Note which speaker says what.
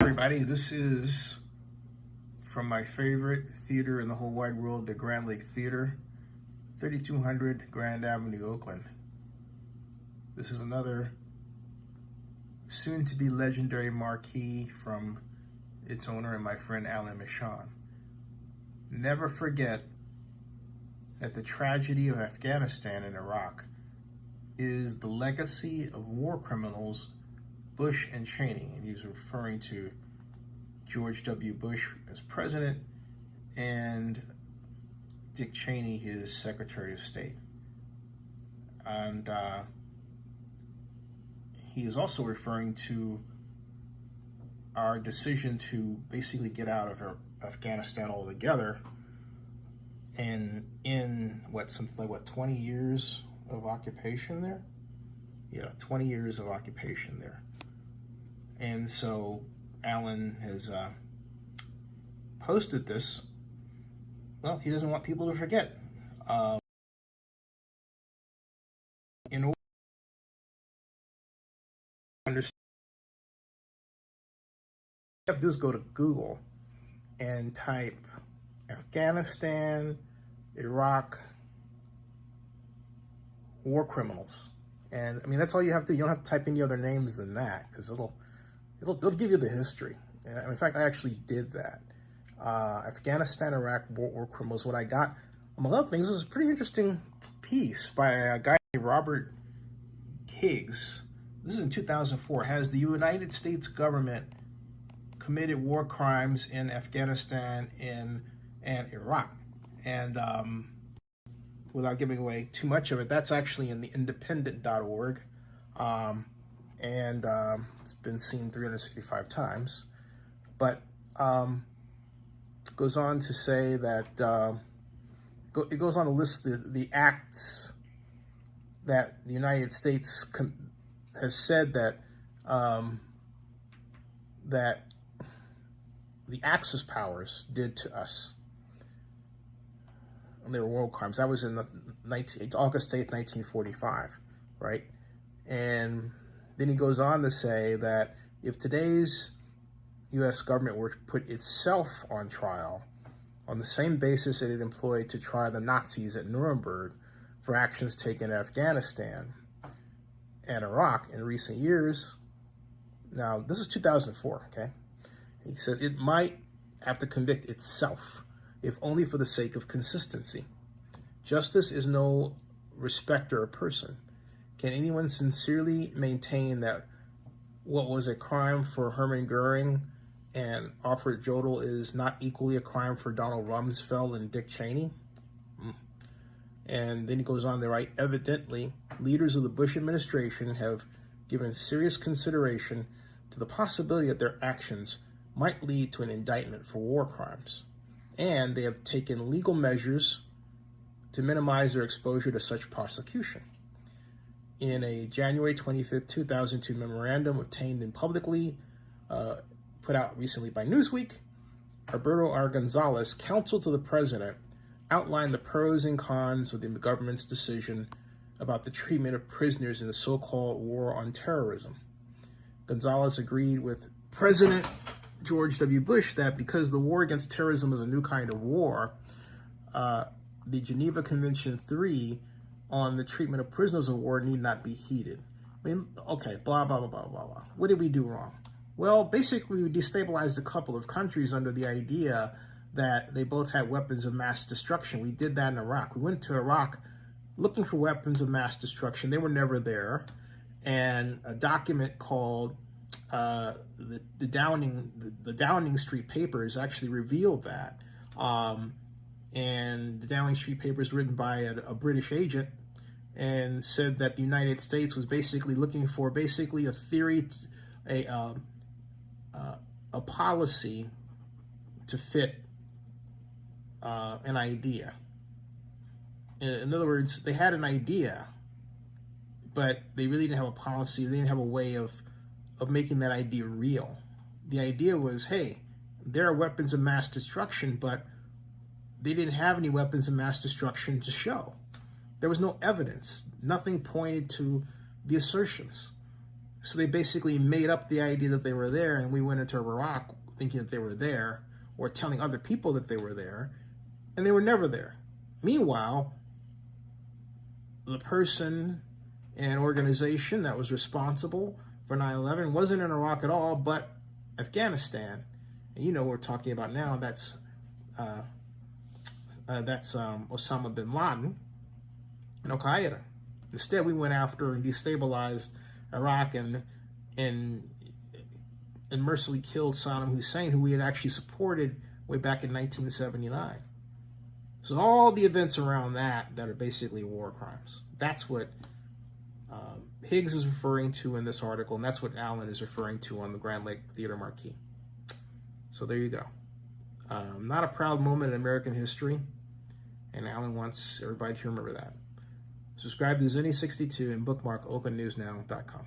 Speaker 1: Everybody, this is from my favorite theater in the whole wide world, the Grand Lake Theater, 3200 Grand Avenue, Oakland. This is another soon-to-be legendary marquee from its owner and my friend Alan Michon. Never forget that the tragedy of Afghanistan and Iraq is the legacy of war criminals Bush and Cheney, and he's referring to George W. Bush as president and Dick Cheney, his Secretary of State. And he is also referring to our decision to basically get out of Afghanistan altogether, and in something like 20 years of occupation there? Yeah, 20 years of occupation there. And so Alan has posted this. Well, he doesn't want people to forget. In order to understand, you have to do is go to Google and type Afghanistan, Iraq, war criminals. And I mean, that's all you have to do. You don't have to type any other names than that, because it'll give you the history. And in fact, I actually did that. Afghanistan, Iraq, war criminals. What I got, among other things, is a pretty interesting piece by a guy named Robert Higgs. This is in 2004. Has the United States government committed war crimes in Afghanistan and Iraq? And without giving away too much of it, that's actually in the independent.org. And it's been seen 365 times. But it goes on to say that it goes on to list the acts that the United States has said that that the Axis powers did to us. And they were war crimes. That was in August 8th, 1945, right? And then he goes on to say that if today's U.S. government were to put itself on trial on the same basis it had employed to try the Nazis at Nuremberg for actions taken in Afghanistan and Iraq in recent years, now this is 2004, okay? He says it might have to convict itself, if only for the sake of consistency. Justice is no respecter of person. Can anyone sincerely maintain that what was a crime for Hermann Goering and Alfred Jodl is not equally a crime for Donald Rumsfeld and Dick Cheney? And then he goes on to write, evidently, leaders of the Bush administration have given serious consideration to the possibility that their actions might lead to an indictment for war crimes. And they have taken legal measures to minimize their exposure to such prosecution. In a January 25th, 2002 memorandum obtained and publicly put out recently by Newsweek, Alberto R. Gonzalez, counsel to the president, outlined the pros and cons of the government's decision about the treatment of prisoners in the so-called war on terrorism. Gonzalez agreed with President George W. Bush that because the war against terrorism is a new kind of war, the Geneva Convention 3 on the treatment of prisoners of war need not be heeded. I mean, okay, blah, blah, blah, blah, blah, blah. What did we do wrong? Well, basically, we destabilized a couple of countries under the idea that they both had weapons of mass destruction. We did that in Iraq. We went to Iraq looking for weapons of mass destruction. They were never there. And a document called the Downing Street Papers actually revealed that. And the Downing Street Papers, written by a British agent, and said that the United States was basically looking for a theory, a policy to fit an idea. In other words, they had an idea, but they really didn't have a policy. They didn't have a way of making that idea real. The idea was, hey, there are weapons of mass destruction, but they didn't have any weapons of mass destruction to show. There was no evidence. Nothing pointed to the assertions. So they basically made up the idea that they were there, and we went into Iraq thinking that they were there, or telling other people that they were there, and they were never there. Meanwhile, the person and organization that was responsible for 9/11 wasn't in Iraq at all, but Afghanistan. And you know what we're talking about now. That's Osama bin Laden and Al Qaeda. Instead, we went after and destabilized Iraq and mercilessly killed Saddam Hussein, who we had actually supported way back in 1979. So all the events around that are basically war crimes. That's what Higgs is referring to in this article, and that's what Allen is referring to on the Grand Lake Theater Marquee. So there you go. Not a proud moment in American history, and Allen wants everybody to remember that. Subscribe to Zinni62 and bookmark oaklandnewsnow.com.